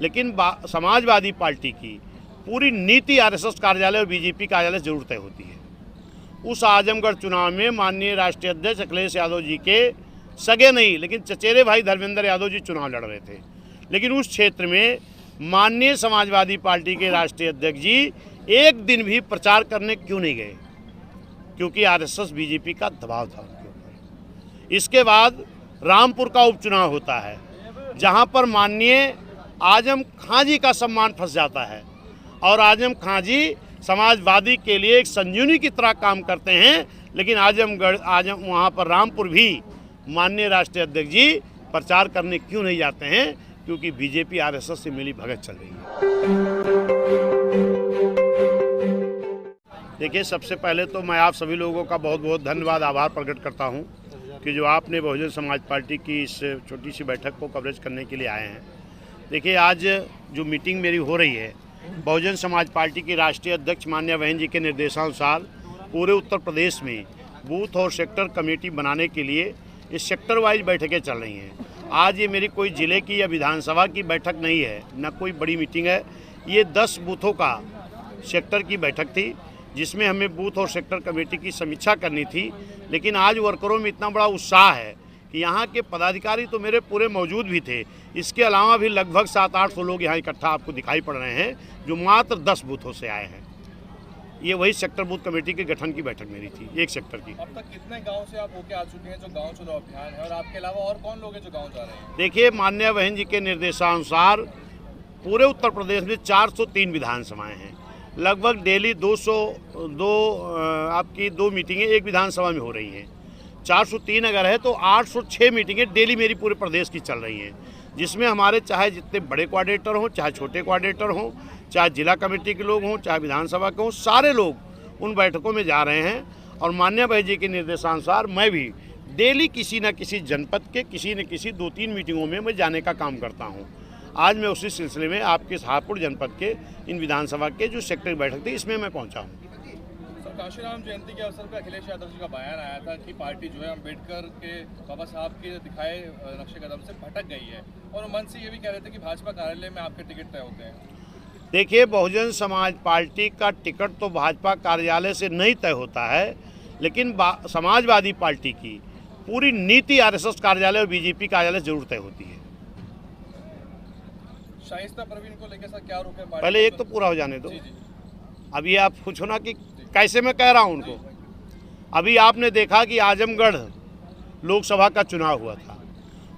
लेकिन समाजवादी पार्टी की पूरी नीति आरएसएस कार्यालय और बीजेपी कार्यालय से जरूर तय होती है। उस आजमगढ़ चुनाव में माननीय राष्ट्रीय अध्यक्ष अखिलेश यादव जी के सगे नहीं लेकिन चचेरे भाई धर्मेंद्र यादव जी चुनाव लड़ रहे थे, लेकिन उस क्षेत्र में माननीय समाजवादी पार्टी के राष्ट्रीय अध्यक्ष जी एक दिन भी प्रचार करने क्यों नहीं गए? क्योंकि आरएसएस बीजेपी का दबाव था उनके ऊपर। इसके बाद रामपुर का उपचुनाव होता है, जहां पर माननीय आजम खां जी का सम्मान फंस जाता है और आजम खां जी समाजवादी के लिए एक संजीवनी की तरह काम करते हैं, लेकिन वहाँ पर रामपुर भी माननीय राष्ट्रीय अध्यक्ष जी प्रचार करने क्यों नहीं जाते हैं? क्योंकि बीजेपी आरएसएस से मिली भगत चल रही है। देखिए, सबसे पहले तो मैं आप सभी लोगों का बहुत बहुत धन्यवाद आभार प्रकट करता हूं कि जो आपने बहुजन समाज पार्टी की इस छोटी सी बैठक को कवरेज करने के लिए आए हैं। देखिए, आज जो मीटिंग मेरी हो रही है, बहुजन समाज पार्टी की राष्ट्रीय अध्यक्ष मान्या बहन जी के निर्देशानुसार पूरे उत्तर प्रदेश में बूथ और सेक्टर कमेटी बनाने के लिए इस सेक्टर वाइज बैठकें चल रही हैं। आज ये मेरी कोई ज़िले की या विधानसभा की बैठक नहीं है, न कोई बड़ी मीटिंग है। ये 10 बूथों का सेक्टर की बैठक थी, जिसमें हमें बूथ और सेक्टर कमेटी की समीक्षा करनी थी। लेकिन आज वर्करों में इतना बड़ा उत्साह है कि यहाँ के पदाधिकारी तो मेरे पूरे मौजूद भी थे, इसके अलावा भी लगभग 700-800 लोग यहाँ इकट्ठा आपको दिखाई पड़ रहे हैं, जो मात्र 10 बूथों से आए हैं। ये वही सेक्टर बूथ कमेटी के गठन की बैठक मेरी थी, एक सेक्टर की। अब तक कितने गांव से आप होके आ चुके हैं जो गांव चुनाव अभियान है, और आपके अलावा और कौन लोग हैं जो गांव जा रहे हैं? देखिए, मान्या बहन जी के निर्देशानुसार पूरे उत्तर प्रदेश में 403 विधानसभाएं हैं। लगभग डेली 2 मीटिंगें एक विधानसभा में हो रही हैं। 403 अगर है तो 806 मीटिंगें डेली मेरी पूरे प्रदेश की चल रही हैं, जिसमें हमारे चाहे जितने बड़े कोऑर्डिनेटर हों, चाहे छोटे कोऑर्डिनेटर हों, चाहे जिला कमेटी के लोग हों, चाहे विधानसभा के हों, सारे लोग उन बैठकों में जा रहे हैं। और मान्या बहन जी के निर्देशानुसार मैं भी डेली किसी न किसी जनपद के किसी न किसी 2-3 मीटिंगों में मैं जाने का काम करता हूँ। आज मैं उसी सिलसिले में आपके शाहपुर जनपद के इन विधानसभा के जो सेक्टर बैठक थी, इसमें मैं पहुँचा हूँ। काशीराम जयंती के अवसर पर अखिलेश यादव जी का बयान आया था कि पार्टी जो है अम्बेडकर के बाबा साहब के दिखाए नक्शे कदम से भटक गई है, और मन से ये भी कह रहे थे कि भाजपा कार्यालय में आपके टिकट तय होते हैं। देखिए, बहुजन समाज पार्टी का टिकट तो भाजपा कार्यालय से नहीं तय होता है, लेकिन समाजवादी पार्टी की पूरी नीति आरएसएस कार्यालय और बीजेपी कार्यालय से जरूर तय होती है। शाइस्ता परवीन को लेकर सर क्या रुख है? पहले एक तो पूरा हो जाने दो। अभी आप पूछो ना कि कैसे मैं कह रहा हूं उनको। अभी आपने देखा कि आजमगढ़ लोकसभा का चुनाव हुआ था।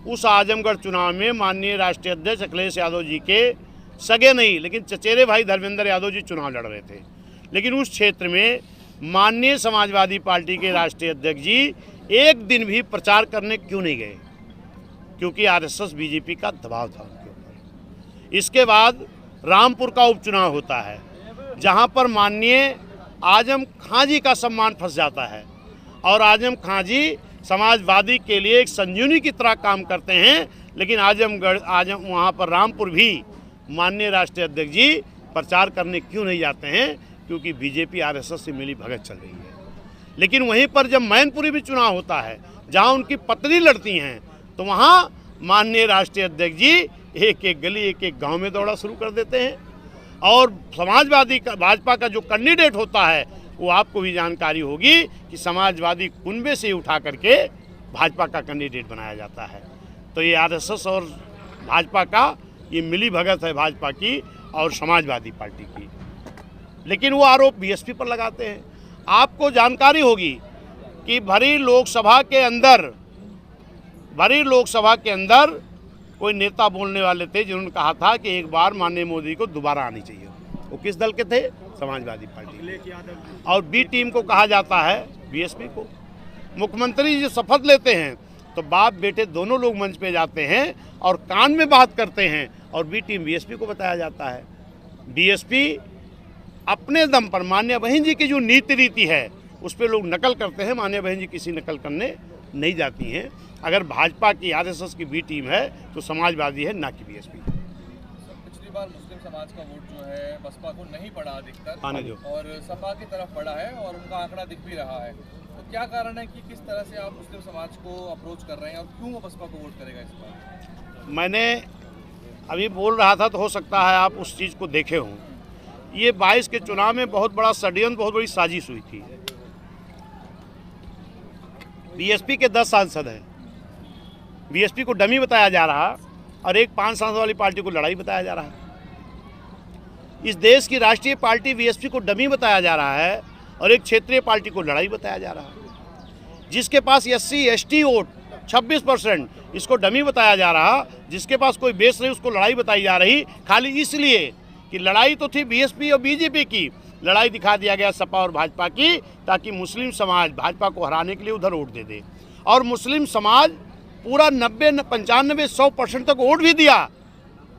उस आजमगढ़ चुनाव में माननीय राष्ट्रीय अध्यक्ष अखिलेश यादव जी के सगे नहीं लेकिन चचेरे भाई धर्मेंद्र यादव जी चुनाव लड़ रहे थे, लेकिन उस क्षेत्र में माननीय समाजवादी पार्टी के राष्ट्रीय अध्यक्ष जी एक दिन भी प्रचार करने क्यों नहीं गए? क्योंकि आरएसएस बीजेपी का दबाव था उनके ऊपर। इसके बाद रामपुर का उपचुनाव होता है, जहां पर माननीय आजम खां जी का सम्मान फंस जाता है और आजम खां जी समाजवादी के लिए एक संजीवनी की तरह काम करते हैं, लेकिन वहाँ पर रामपुर भी माननीय राष्ट्रीय अध्यक्ष जी प्रचार करने क्यों नहीं जाते हैं? क्योंकि बीजेपी आरएसएस से मिली भगत चल रही है। लेकिन वहीं पर जब मैनपुरी में चुनाव होता है, जहां उनकी पत्नी लड़ती हैं, तो वहां माननीय राष्ट्रीय अध्यक्ष जी एक एक गली एक एक गांव में दौड़ा शुरू कर देते हैं। और भाजपा का जो कैंडिडेट होता है, वो आपको भी जानकारी होगी कि समाजवादी कुनबे से उठा करके भाजपा का कैंडिडेट बनाया जाता है। तो ये आरएसएस और भाजपा का ये मिली भगत है, भाजपा की और समाजवादी पार्टी की। लेकिन वो आरोप बीएसपी पर लगाते हैं। आपको जानकारी होगी कि भरी लोकसभा के अंदर कोई नेता बोलने वाले थे जिन्होंने कहा था कि एक बार माननीय मोदी को दोबारा आनी चाहिए। वो किस दल के थे? समाजवादी पार्टी। और बी टीम को कहा जाता है बीएसपी को। मुख्यमंत्री जी शपथ लेते हैं तो बाप बेटे दोनों लोग मंच पे जाते हैं और कान में बात करते हैं, और बी टीम बीएसपी को बताया जाता है। बीएसपी अपने दम पर मान्या बहन जी की जो नीति रीति है उस पर लोग नकल करते हैं। मान्या बहन जी किसी नकल करने नहीं जाती हैं। अगर भाजपा की आरएसएस की बी टीम है तो समाजवादी है, ना कि बीएसपी। पिछली बार मुस्लिम समाज का वोट जो है बसपा को नहीं पड़ा अधिकतर, और सपा की तरफ पड़ा है, और उनका आंकड़ा दिख भी रहा है। तो क्या कारण है कि किस तरह से आप मुस्लिम समाज को अप्रोच कर रहे हैं, और क्यों वो बसपा को वोट करेगा इस बार? मैंने अभी बोल रहा था तो हो सकता है आप उस चीज़ को देखे हों। ये 22 के चुनाव में बहुत बड़ा षड्यंत्र, बहुत बड़ी साजिश हुई थी। बीएसपी के 10 सांसद हैं, बीएसपी को डमी बताया जा रहा और एक 5 सांसद वाली पार्टी को लड़ाई बताया जा रहा है। इस देश की राष्ट्रीय पार्टी बीएसपी को डमी बताया जा रहा है और एक क्षेत्रीय पार्टी को लड़ाई बताया जा रहा है। जिसके पास SC ST वोट 26%, इसको डमी बताया जा रहा। जिसके पास कोई बेस नहीं उसको लड़ाई बताई जा रही, खाली इसलिए कि लड़ाई तो थी बीएसपी और बीजेपी की, लड़ाई दिखा दिया गया सपा और भाजपा की, ताकि मुस्लिम समाज भाजपा को हराने के लिए उधर वोट दे दे। और मुस्लिम समाज पूरा 90, 95, 100% तक वोट भी दिया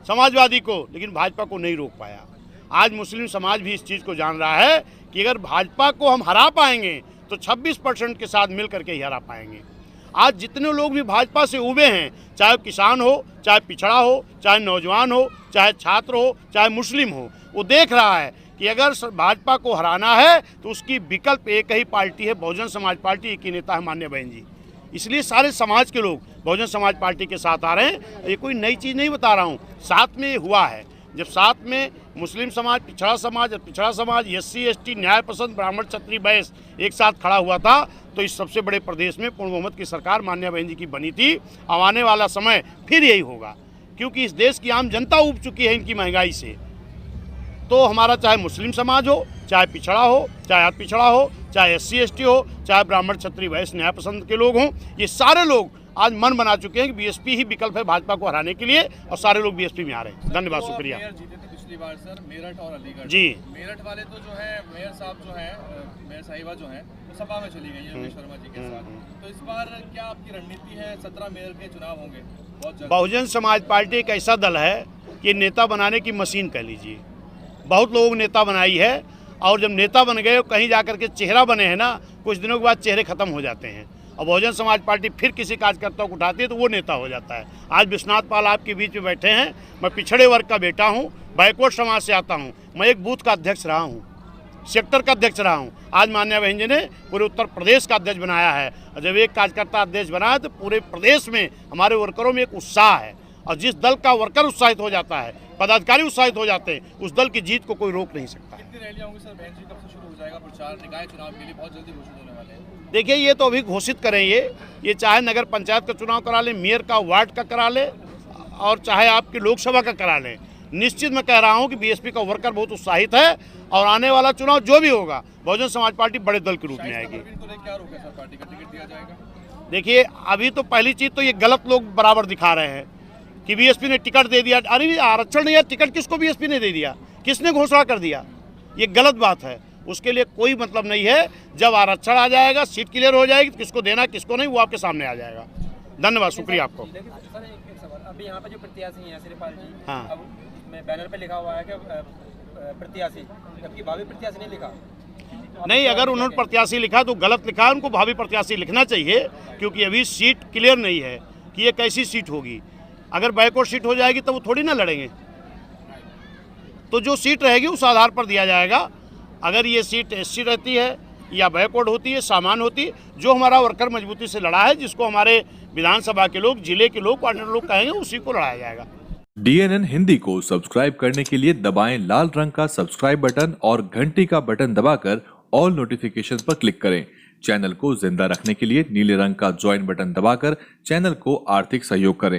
समाजवादी को, लेकिन भाजपा को नहीं रोक पाया। आज मुस्लिम समाज भी इस चीज़ को जान रहा है कि अगर भाजपा को हम हरा पाएंगे तो 26% के साथ मिल करके ही हरा पाएंगे। आज जितने लोग भी भाजपा से उबे हैं, चाहे किसान हो, चाहे पिछड़ा हो, चाहे नौजवान हो, चाहे छात्र हो, चाहे मुस्लिम हो, वो देख रहा है कि अगर भाजपा को हराना है तो उसकी विकल्प एक ही पार्टी है, बहुजन समाज पार्टी। एक ही नेता है माननीय बहन जी, इसलिए सारे समाज के लोग बहुजन समाज पार्टी के साथ आ रहे हैं। ये कोई नई चीज़ नहीं बता रहा हूँ, साथ में हुआ है। जब साथ में मुस्लिम समाज, पिछड़ा समाज, SC ST, न्याय पसंद, ब्राह्मण, क्षत्रिय, वैश्य एक साथ खड़ा हुआ था, तो इस सबसे बड़े प्रदेश में पूर्ण बहुमत की सरकार माननीय बहन जी की बनी थी। अब आने वाला समय फिर यही होगा, क्योंकि इस देश की आम जनता उब चुकी है इनकी महंगाई से। तो हमारा चाहे मुस्लिम समाज हो, चाहे पिछड़ा हो, चाहे अति पिछड़ा हो, चाहे SC ST हो, चाहे ब्राह्मण, क्षत्रिय, वैश्य, न्याय पसंद के लोग हों, ये सारे लोग आज मन बना चुके हैं कि बीएसपी ही विकल्प है भाजपा को हराने के लिए, और सारे लोग बीएसपी में आ रहे हैं। धन्यवाद, शुक्रिया। मेयर जीते थे पिछली बार सर, मेरठ और अलीगढ़ जी। मेरठ वाले तो जो है मेयर साहब जो है, मेयर साहिबा जो है, तो सपा में चली गई है योगेश शर्मा जी के साथ। तो इस बार क्या आपकी रणनीति है? 17 मेयर के चुनाव होंगे बहुत जल्द। बहुजन समाज पार्टी एक ऐसा दल है कि नेता बनाने की मशीन कह लीजिए। बहुत लोगों ने नेता बनाई है, और जब नेता बन गए कहीं जाकर के चेहरा बने हैं ना, कुछ दिनों के बाद चेहरे खत्म हो जाते हैं। और बहुजन समाज पार्टी फिर किसी कार्यकर्ता को उठाती है तो वो नेता हो जाता है। आज विश्वनाथ पाल आपके बीच में बैठे हैं। मैं पिछड़े वर्ग का बेटा हूँ, बैकवर्ड समाज से आता हूँ। मैं एक बूथ का अध्यक्ष रहा हूँ, सेक्टर का अध्यक्ष रहा हूँ। आज माननीय बहन जी ने पूरे उत्तर प्रदेश का अध्यक्ष बनाया है, और जब एक कार्यकर्ता अध्यक्ष बना है तो पूरे प्रदेश में हमारे वर्करों में एक उत्साह है। और जिस दल का वर्कर उत्साहित हो जाता है, पदाधिकारी उत्साहित हो जाते हैं, उस दल की जीत को कोई रोक नहीं सकता। कितनी रैलियां होंगी सर? बहन जी कब से शुरू हो जाएगा प्रचार? निकाय चुनाव के लिए बहुत जल्दी घोषित होने वाले हैं। देखिए, ये तो अभी घोषित करें। ये चाहे नगर पंचायत का चुनाव करा लें, मेयर का, वार्ड का करा लें, और चाहे आपकी लोकसभा का करा लें। निश्चित मैं कह रहा हूँ कि बीएसपी का वर्कर बहुत उत्साहित है, और आने वाला चुनाव जो भी होगा बहुजन समाज पार्टी बड़े दल के रूप में आएगी। क्या रोके सर? पार्टी का टिकट दिया जाएगा? देखिए, अभी तो पहली चीज़ तो ये गलत लोग बराबर दिखा रहे हैं कि बीएसपी ने टिकट दे दिया। अरे आरक्षण नहीं है, टिकट किसको बीएसपी ने दे दिया? किसने घोषणा कर दिया? ये गलत बात है। उसके लिए कोई मतलब नहीं है। जब आरक्षण आ जाएगा, सीट क्लियर हो जाएगी, तो किसको देना किसको नहीं वो आपके सामने आ जाएगा। धन्यवाद, शुक्रिया आपको। सर एक सवाल, अभी यहाँ पे जो प्रत्याशी हैं श्रीपाल जी, हाँ। अब इसमें बैनर पे लिखा हुआ है कि प्रत्याशी, जबकि भावी प्रत्याशी नहीं लिखा। नहीं, अगर उन्होंने प्रत्याशी लिखा तो गलत लिखा। उनको भावी प्रत्याशी लिखना चाहिए, क्योंकि अभी सीट क्लियर नहीं है कि ये कैसी सीट होगी। अगर बैकवर्ड सीट हो जाएगी तो वो थोड़ी ना लड़ेंगे। तो जो सीट रहेगी उस आधार पर दिया जाएगा। अगर ये सीट SC रहती है या बैकवर्ड होती है, सामान्य होती है, जो हमारा वर्कर मजबूती से लड़ा है, जिसको हमारे विधानसभा के लोग, जिले के लोग, पार्टनर लोग कहेंगे, उसी को लड़ाया जाएगा। DNN हिंदी को सब्सक्राइब करने के लिए दबाएं लाल रंग का सब्सक्राइब बटन और घंटी का बटन दबाकर ऑल नोटिफिकेशन पर क्लिक करें। चैनल को जिंदा रखने के लिए नीले रंग का ज्वाइन बटन दबाकर चैनल को आर्थिक सहयोग करें।